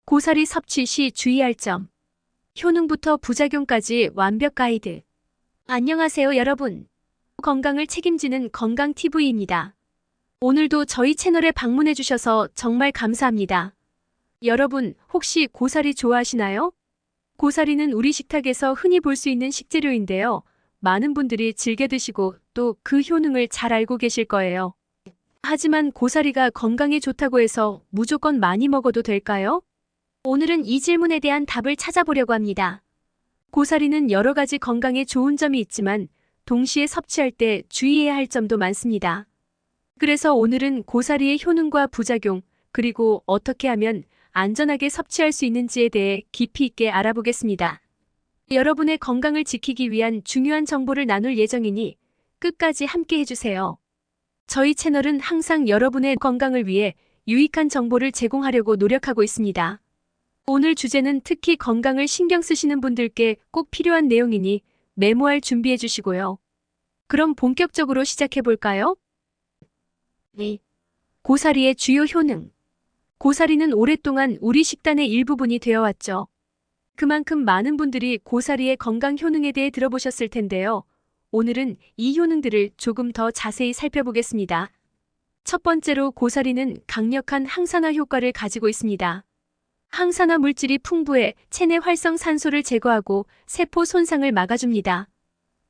고사리 섭취 시 주의할 점. 효능부터 부작용까지 완벽 가이드. 안녕하세요 여러분. 건강을 책임지는 건강TV입니다. 오늘도 저희 채널에 방문해 주셔서 정말 감사합니다. 여러분 혹시 고사리 좋아하시나요? 고사리는 우리 식탁에서 흔히 볼 수 있는 식재료인데요. 많은 분들이 즐겨 드시고 또 그 효능을 잘 알고 계실 거예요. 하지만 고사리가 건강에 좋다고 해서 무조건 많이 먹어도 될까요? 오늘은 이 질문에 대한 답을 찾아보려고 합니다. 고사리는 여러 가지 건강에 좋은 점이 있지만 동시에 섭취할 때 주의해야 할 점도 많습니다. 그래서 오늘은 고사리의 효능과 부작용, 그리고 어떻게 하면 안전하게 섭취할 수 있는지에 대해 깊이 있게 알아보겠습니다. 여러분의 건강을 지키기 위한 중요한 정보를 나눌 예정이니 끝까지 함께 해주세요. 저희 채널은 항상 여러분의 건강을 위해 유익한 정보를 제공하려고 노력하고 있습니다. 오늘 주제는 특히 건강을 신경 쓰시는 분들께 꼭 필요한 내용이니 메모할 준비해 주시고요. 그럼 본격적으로 시작해 볼까요? 네. 고사리의 주요 효능. 고사리는 오랫동안 우리 식단의 일부분이 되어 왔죠. 그만큼 많은 분들이 고사리의 건강 효능에 대해 들어보셨을 텐데요. 오늘은 이 효능들을 조금 더 자세히 살펴보겠습니다. 첫 번째로 고사리는 강력한 항산화 효과를 가지고 있습니다. 항산화 물질이 풍부해 체내 활성산소를 제거하고 세포 손상을 막아줍니다.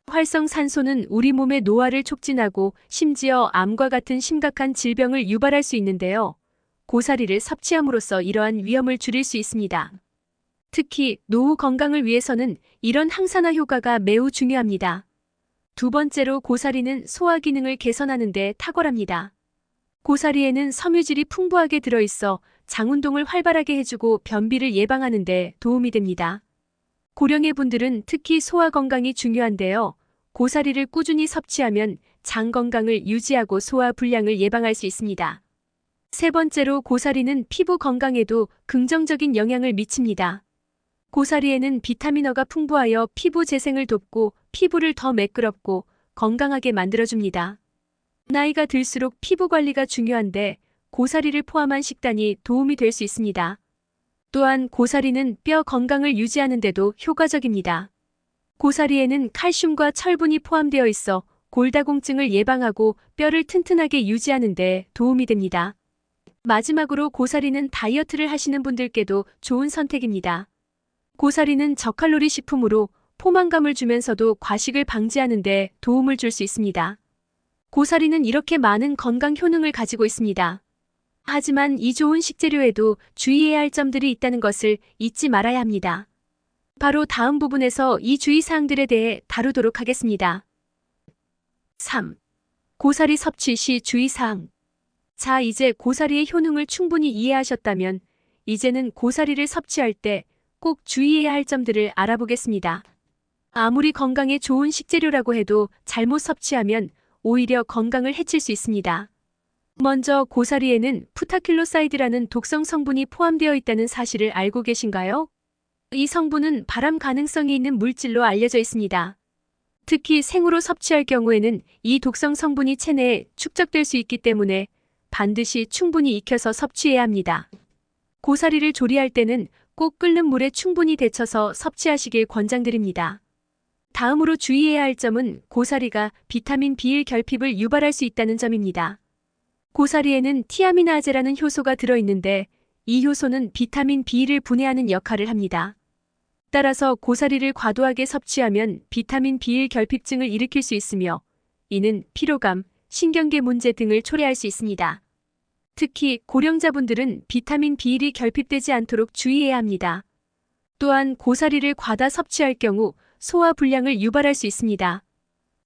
활성산소는 우리 몸의 노화를 촉진하고 심지어 암과 같은 심각한 질병을 유발할 수 있는데요. 고사리를 섭취함으로써 이러한 위험을 줄일 수 있습니다. 특히 노후 건강을 위해서는 이런 항산화 효과가 매우 중요합니다. 두 번째로 고사리는 소화 기능을 개선하는 데 탁월합니다. 고사리에는 섬유질이 풍부하게 들어있어 장 운동을 활발하게 해주고 변비를 예방하는 데 도움이 됩니다. 고령의 분들은 특히 소화 건강이 중요한데요. 고사리를 꾸준히 섭취하면 장 건강을 유지하고 소화 불량을 예방할 수 있습니다. 세 번째로 고사리는 피부 건강에도 긍정적인 영향을 미칩니다. 고사리에는 비타민어가 풍부하여 피부 재생을 돕고 피부를 더 매끄럽고 건강하게 만들어줍니다. 나이가 들수록 피부 관리가 중요한데 고사리를 포함한 식단이 도움이 될 수 있습니다. 또한 고사리는 뼈 건강을 유지하는 데도 효과적입니다. 고사리에는 칼슘과 철분이 포함되어 있어 골다공증을 예방하고 뼈를 튼튼하게 유지하는 데 도움이 됩니다. 마지막으로 고사리는 다이어트를 하시는 분들께도 좋은 선택입니다. 고사리는 저칼로리 식품으로 포만감을 주면서도 과식을 방지하는 데 도움을 줄 수 있습니다. 고사리는 이렇게 많은 건강 효능을 가지고 있습니다. 하지만 이 좋은 식재료에도 주의해야 할 점들이 있다는 것을 잊지 말아야 합니다. 바로 다음 부분에서 이 주의사항들에 대해 다루도록 하겠습니다. 3. 고사리 섭취 시 주의사항. 자, 이제 고사리의 효능을 충분히 이해하셨다면 이제는 고사리를 섭취할 때 꼭 주의해야 할 점들을 알아보겠습니다. 아무리 건강에 좋은 식재료라고 해도 잘못 섭취하면 오히려 건강을 해칠 수 있습니다. 먼저 고사리에는 푸타킬로사이드라는 독성 성분이 포함되어 있다는 사실을 알고 계신가요? 이 성분은 발암 가능성이 있는 물질로 알려져 있습니다. 특히 생으로 섭취할 경우에는 이 독성 성분이 체내에 축적될 수 있기 때문에 반드시 충분히 익혀서 섭취해야 합니다. 고사리를 조리할 때는 꼭 끓는 물에 충분히 데쳐서 섭취하시길 권장드립니다. 다음으로 주의해야 할 점은 고사리가 비타민 B1 결핍을 유발할 수 있다는 점입니다. 고사리에는 티아미나아제라는 효소가 들어있는데 이 효소는 비타민 B를 분해하는 역할을 합니다. 따라서 고사리를 과도하게 섭취하면 비타민 B1 결핍증을 일으킬 수 있으며 이는 피로감, 신경계 문제 등을 초래할 수 있습니다. 특히 고령자분들은 비타민 B1이 결핍되지 않도록 주의해야 합니다. 또한 고사리를 과다 섭취할 경우 소화 불량을 유발할 수 있습니다.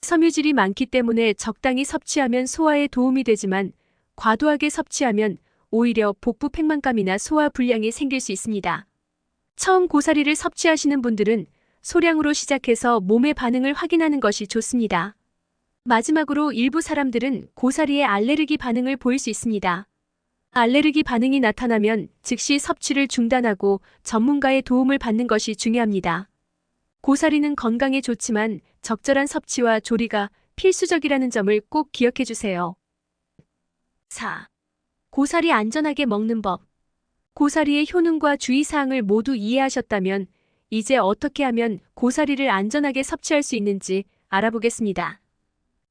섬유질이 많기 때문에 적당히 섭취하면 소화에 도움이 되지만 과도하게 섭취하면 오히려 복부 팽만감이나 소화 불량이 생길 수 있습니다. 처음 고사리를 섭취하시는 분들은 소량으로 시작해서 몸의 반응을 확인하는 것이 좋습니다. 마지막으로 일부 사람들은 고사리에 알레르기 반응을 보일 수 있습니다. 알레르기 반응이 나타나면 즉시 섭취를 중단하고 전문가의 도움을 받는 것이 중요합니다. 고사리는 건강에 좋지만 적절한 섭취와 조리가 필수적이라는 점을 꼭 기억해 주세요. 4. 고사리 안전하게 먹는 법. 고사리의 효능과 주의사항을 모두 이해하셨다면 이제 어떻게 하면 고사리를 안전하게 섭취할 수 있는지 알아보겠습니다.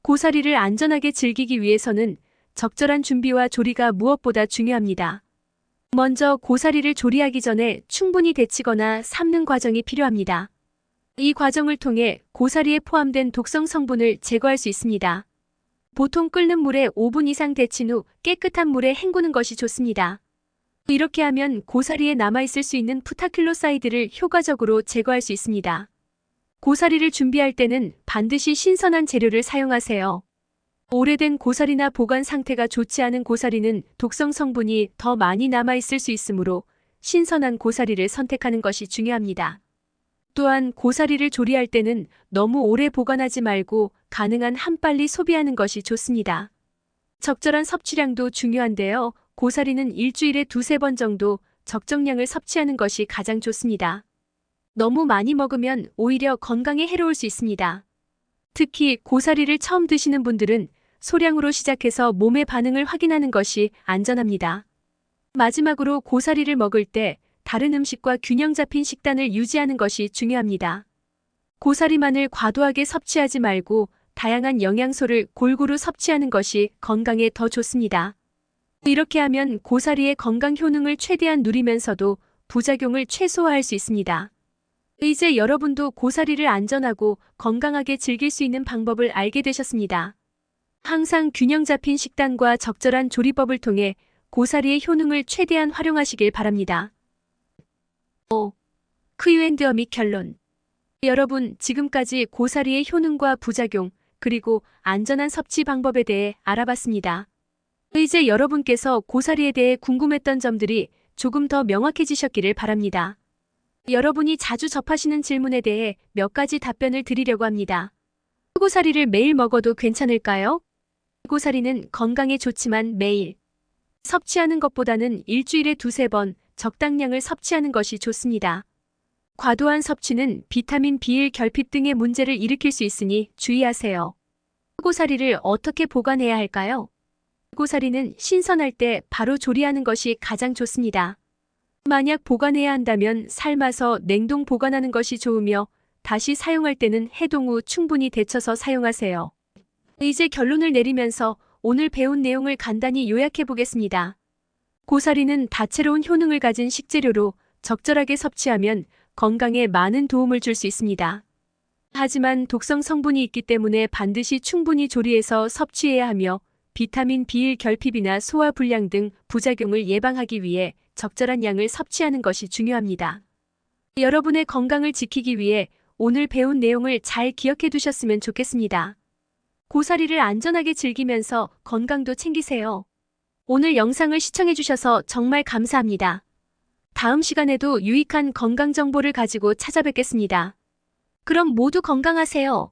고사리를 안전하게 즐기기 위해서는 적절한 준비와 조리가 무엇보다 중요합니다. 먼저 고사리를 조리하기 전에 충분히 데치거나 삶는 과정이 필요합니다. 이 과정을 통해 고사리에 포함된 독성 성분을 제거할 수 있습니다. 보통 끓는 물에 5분 이상 데친 후 깨끗한 물에 헹구는 것이 좋습니다. 이렇게 하면 고사리에 남아있을 수 있는 푸타킬로사이드를 효과적으로 제거할 수 있습니다. 고사리를 준비할 때는 반드시 신선한 재료를 사용하세요. 오래된 고사리나 보관 상태가 좋지 않은 고사리는 독성 성분이 더 많이 남아있을 수 있으므로 신선한 고사리를 선택하는 것이 중요합니다. 또한 고사리를 조리할 때는 너무 오래 보관하지 말고 가능한 한 빨리 소비하는 것이 좋습니다. 적절한 섭취량도 중요한데요. 고사리는 일주일에 2~3번 정도 적정량을 섭취하는 것이 가장 좋습니다. 너무 많이 먹으면 오히려 건강에 해로울 수 있습니다. 특히 고사리를 처음 드시는 분들은 소량으로 시작해서 몸의 반응을 확인하는 것이 안전합니다. 마지막으로 고사리를 먹을 때 다른 음식과 균형 잡힌 식단을 유지하는 것이 중요합니다. 고사리만을 과도하게 섭취하지 말고 다양한 영양소를 골고루 섭취하는 것이 건강에 더 좋습니다. 이렇게 하면 고사리의 건강 효능을 최대한 누리면서도 부작용을 최소화할 수 있습니다. 이제 여러분도 고사리를 안전하고 건강하게 즐길 수 있는 방법을 알게 되셨습니다. 항상 균형 잡힌 식단과 적절한 조리법을 통해 고사리의 효능을 최대한 활용하시길 바랍니다. Q&A 및 결론. 여러분, 지금까지 고사리의 효능과 부작용, 그리고 안전한 섭취 방법에 대해 알아봤습니다. 이제 여러분께서 고사리에 대해 궁금했던 점들이 조금 더 명확해지셨기를 바랍니다. 여러분이 자주 접하시는 질문에 대해 몇 가지 답변을 드리려고 합니다. 고사리를 매일 먹어도 괜찮을까요? 고사리는 건강에 좋지만 매일 섭취하는 것보다는 일주일에 2~3번 적당량을 섭취하는 것이 좋습니다. 과도한 섭취는 비타민 B1 결핍 등의 문제를 일으킬 수 있으니 주의하세요. 고사리를 어떻게 보관해야 할까요? 고사리는 신선할 때 바로 조리하는 것이 가장 좋습니다. 만약 보관해야 한다면 삶아서 냉동 보관하는 것이 좋으며 다시 사용할 때는 해동 후 충분히 데쳐서 사용하세요. 이제 결론을 내리면서 오늘 배운 내용을 간단히 요약해 보겠습니다. 고사리는 다채로운 효능을 가진 식재료로 적절하게 섭취하면 건강에 많은 도움을 줄 수 있습니다. 하지만 독성 성분이 있기 때문에 반드시 충분히 조리해서 섭취해야 하며 비타민 B1 결핍이나 소화불량 등 부작용을 예방하기 위해 적절한 양을 섭취하는 것이 중요합니다. 여러분의 건강을 지키기 위해 오늘 배운 내용을 잘 기억해 두셨으면 좋겠습니다. 고사리를 안전하게 즐기면서 건강도 챙기세요. 오늘 영상을 시청해 주셔서 정말 감사합니다. 다음 시간에도 유익한 건강 정보를 가지고 찾아뵙겠습니다. 그럼 모두 건강하세요.